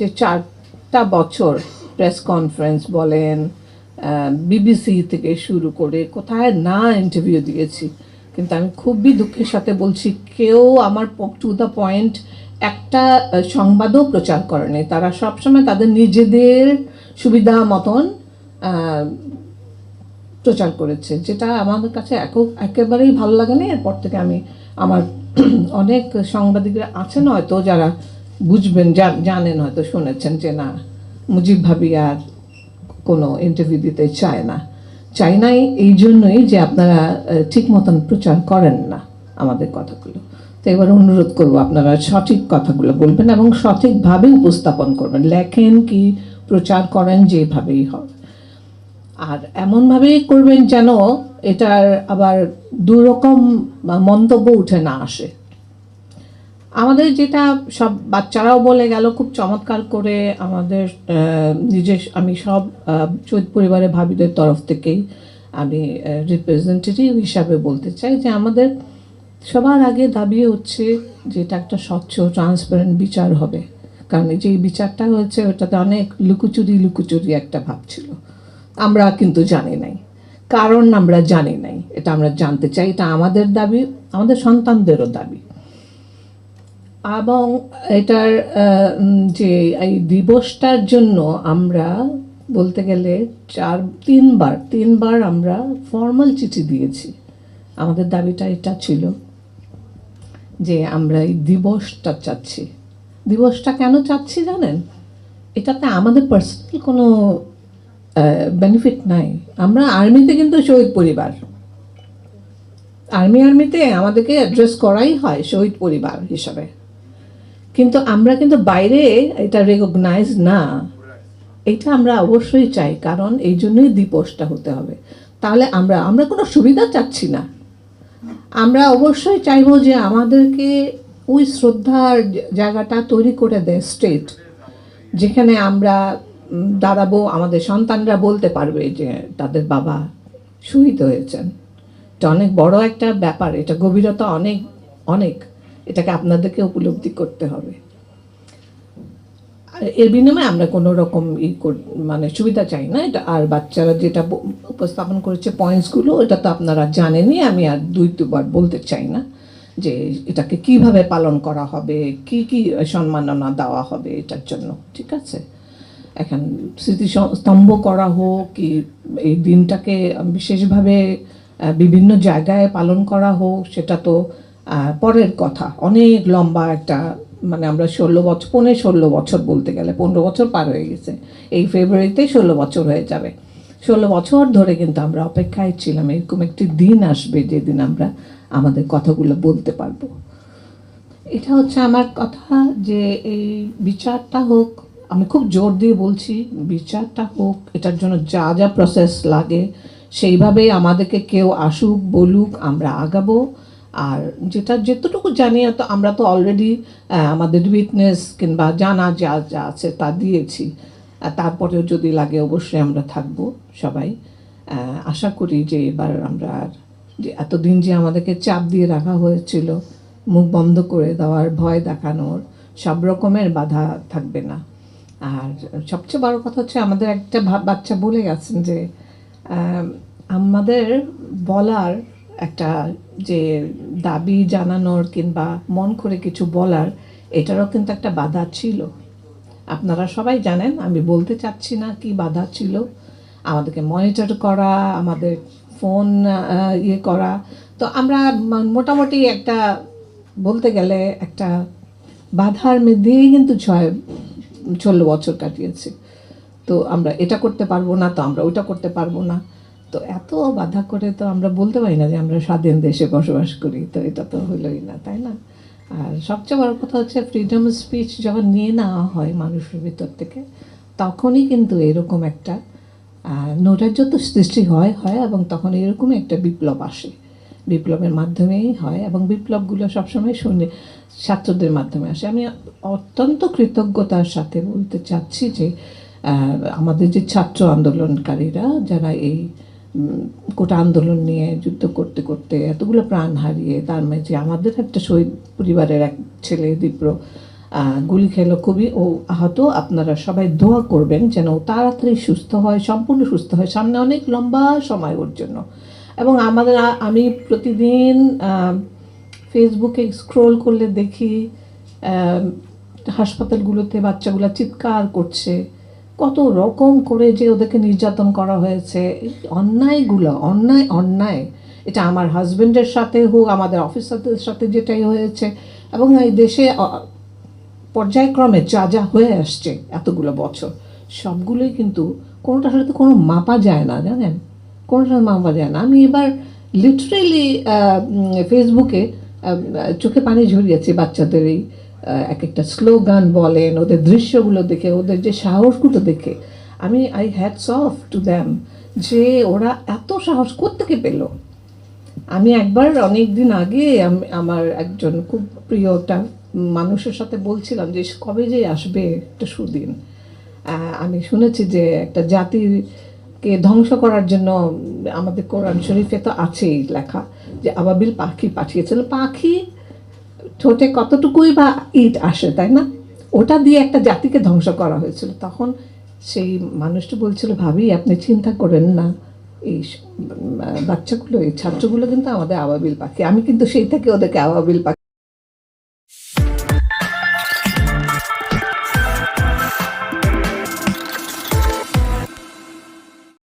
যে 4টা বছর প্রেস কনফারেন্স বলেন, বিবিসি থেকে শুরু করে কোথায় না ইন্টারভিউ দিয়েছি, কিন্তু আমি খুবই দুঃখের সাথে বলছি কেউ আমার টু দ্য পয়েন্ট একটা সংবাদও প্রচার করেনি। তারা সবসময় তাদের নিজেদের সুবিধা মতন প্রচার করেছে, যেটা আমাদের কাছে একেবারেই ভালো লাগে না। এরপর থেকে আমি আমার অনেক সাংবাদিকরা আছেন হয়তো যারা বুঝবেন, জানেন, হয়তো শুনেছেন যে না, মুজিব ভাবি আর কোনো ইন্টারভিউ দিতে চায় নাই এই জন্যই যে আপনারা ঠিক মতন প্রচার করেন না আমাদের কথাগুলো। তো এবার অনুরোধ করবো আপনারা সঠিক কথাগুলো বলবেন এবং সঠিকভাবে উপস্থাপন করবেন, লেখেন কি প্রচার করেন যেভাবেই হবে, আর এমনভাবেই করবেন যেন এটার আবার দুরকম মন্তব্য উঠে না আসে। আমাদের যেটা সব বাচ্চারাও বলে গেল খুব চমৎকার করে, আমাদের আমি সব চৈত পরিবারের ভাবিদের তরফ থেকেই আমি রিপ্রেজেন্টেটিভ হিসাবে বলতে চাই যে আমাদের সবার আগে দাবি হচ্ছে যে এটা একটা স্বচ্ছ ট্রান্সপারেন্ট বিচার হবে, কারণ এই যে বিচারটা হয়েছে ওটাতে অনেক লুকোচুরি একটা ভাব ছিল। আমরা কিন্তু জানি নাই, কারণ আমরা জানি নাই, এটা আমরা জানতে চাই। এটা আমাদের দাবি, আমাদের সন্তানদেরও দাবি। এবং এটার যে এই দিবসটার জন্য আমরা বলতে গেলে তিনবার আমরা ফর্মাল চিঠি দিয়েছি। আমাদের দাবিটা এটা ছিল যে আমরা এই দিবসটা চাচ্ছি। দিবসটা কেন চাচ্ছি জানেন? এটাতে আমাদের পার্সোনাল কোনো বেনিফিট নাই। আমরা আর্মিতে কিন্তু শহীদ পরিবার, আর্মিতে আমাদেরকে অ্যাড্রেস করাই হয় শহীদ পরিবার হিসাবে, কিন্তু আমরা কিন্তু বাইরে এটা রেকগনাইজ না। এটা আমরা অবশ্যই চাই, কারণ এই জন্যই দিবসটা হতে হবে। তাহলে আমরা কোনো সুবিধা চাচ্ছি না, আমরা অবশ্যই চাইবো যে আমাদেরকে ওই শ্রদ্ধার জায়গাটা তৈরি করে দেয় স্টেট, যেখানে আমরা দাঁড়াবো, আমাদের সন্তানরা বলতে পারবে যে তাদের বাবা শহীদ হয়েছেন। এটা অনেক বড় একটা ব্যাপার, এটা গভীরতা অনেক অনেক, এটাকে আপনাদেরকে উপলব্ধি করতে হবে। এর বিনিময়ে আমরা কোনো রকম মানে সুবিধা চাই না এটা। আর বাচ্চারা যেটা উপস্থাপন করেছে পয়েন্টসগুলো, এটা তো আপনারা জানেনই, আমি আর দুবার বলতে চাই না যে এটাকে কিভাবে পালন করা হবে, কি কি সম্মাননা দেওয়া হবে এটার জন্য। ঠিক আছে, এখন স্মৃতিস্তম্ভ করা হোক কি এই দিনটাকে বিশেষভাবে বিভিন্ন জায়গায় পালন করা হোক, সেটা তো পরের কথা। অনেক লম্বা একটা, মানে আমরা 16 বছর বলতে গেলে 15 বছর পার হয়ে গেছে, এই ফেব্রুয়ারিতে 16 বছর হয়ে যাবে। 16 বছর ধরে কিন্তু আমরা অপেক্ষায় ছিলাম এরকম একটি দিন আসবে যেদিন আমরা আমাদের কথাগুলো বলতে পারবো। এটা হচ্ছে আমার কথা, যে এই বিচারটা হোক। আমি খুব জোর দিয়ে বলছি বিচারটা হোক, এটার জন্য যা যা প্রসেস লাগে সেইভাবেই আমাদেরকে কেউ আসুক বলুক, আমরা আগাবো। আর যেতটুকু জানি, তো আমরা তো অলরেডি আমাদের উইটনেস কিংবা জানা যা যা আছে তা দিয়েছি। তারপরেও যদি লাগে অবশ্যই আমরা থাকবো সবাই। আশা করি যে এবার আমরা যে এতদিন যে আমাদেরকে চাপ দিয়ে রাখা হয়েছিল, মুখ বন্ধ করে দেওয়ার, ভয় দেখানোর, সব রকমের বাধা থাকবে না। আর সবচেয়ে বড় কথা হচ্ছে, আমাদের একটা বাচ্চা বলে গেছেন যে আমাদের বলার একটা যে দাবি জানানোর কিংবা মন করে কিছু বলার, এটারও কিন্তু একটা বাধা ছিল। আপনারা সবাই জানেন, আমি বলতে চাচ্ছি না কি বাধা ছিল। আমাদেরকে মনিটর করা, আমাদের ফোন করা, তো আমরা মোটামুটি একটা বলতে গেলে একটা বাধার মধ্যেই কিন্তু 16 বছর কাটিয়েছি। তো আমরা এটা করতে পারবো না, তো আমরা ওইটা করতে পারবো না, তো এত বাধা করে তো আমরা বলতে পারি না যে আমরা স্বাধীন দেশে বসবাস করি। তো এটা তো হলোই না, তাই না? আর সবচেয়ে বড় কথা হচ্ছে, ফ্রিডম অফ স্পিচ যখন নিয়ে নেওয়া হয় মানুষের ভিতর থেকে, তখনই কিন্তু এরকম একটা নৈরাজ্য তো সৃষ্টি হয়, এবং তখন এরকম একটা বিপ্লব আসে। বিপ্লবের মাধ্যমেই হয়, এবং বিপ্লবগুলো সবসময় ছাত্রদের মাধ্যমে আসে। আমি অত্যন্ত কৃতজ্ঞতার সাথে বলতে চাচ্ছি যে আমাদের যে ছাত্র আন্দোলনকারীরা, যারা এই কোটা আন্দোলন নিয়ে যুদ্ধ করতে করতে এতগুলো প্রাণ হারিয়ে, তার মাঝে আমাদের একটা শহীদ পরিবারের এক ছেলে দীপ্র গুলি খেলো, খুবই ও আহত। আপনারা সবাই দোয়া করবেন যেন ও তাড়াতাড়ি সুস্থ হয়, সম্পূর্ণ সুস্থ হয়। সামনে অনেক লম্বা সময় ওর জন্য। এবং আমি প্রতিদিন ফেসবুকে স্ক্রোল করলে দেখি হাসপাতালগুলোতে বাচ্চাগুলো চিৎকার করছে, কত রকম করে যে ওদেরকে নির্যাতন করা হয়েছে। অন্যায়গুলো অন্যায় অন্যায়, এটা আমার হাজব্যান্ডের সাথে হোক, আমাদের অফিসারদের সাথে যেটাই হয়েছে, এবং এই দেশে পর্যায়ক্রমে যা যা হয়ে আসছে এতগুলো বছর, সবগুলোই কিন্তু কোনোটার সাথে কোনো মাপা যায় না, জানেন, কোনোটার মাপা যায় না। আমি এবার লিটারেলি ফেসবুকে চোখে পানি ঝরিয়েছি বাচ্চাদের এই এক একটা স্লোগান বলেন, ওদের দৃশ্যগুলো দেখে, ওদের যে সাহসগুলো দেখে I hats off to them, যে ওরা এত সাহস কোত্থেকে পেল। আমি একবার অনেক দিন আগে আমার একজন খুব প্রিয় একটা মানুষের সাথে বলছিলাম যে কবে যে আসবে একটা সুদিন। আমি শুনেছি যে একটা জাতিকে ধ্বংস করার জন্য আমাদের কোরআন শরীফে তো আছেই লেখা যে আবাবিল পাখি পাঠিয়েছিল। পাখি ঠোঁটে কতটুকুই বা ইট আসে, তাই না? ওটা দিয়ে একটা জাতিকে ধ্বংস করা হয়েছিল। তখন সেই মানুষটা বলছিল, ভাবি আপনি চিন্তা করেন না, এই বাচ্চাগুলো, এই ছাত্রগুলো কিন্তু আমাদের আবাবিল পাখি। আমি কিন্তু সেই থেকে ওদেরকে আবাবিল পাখি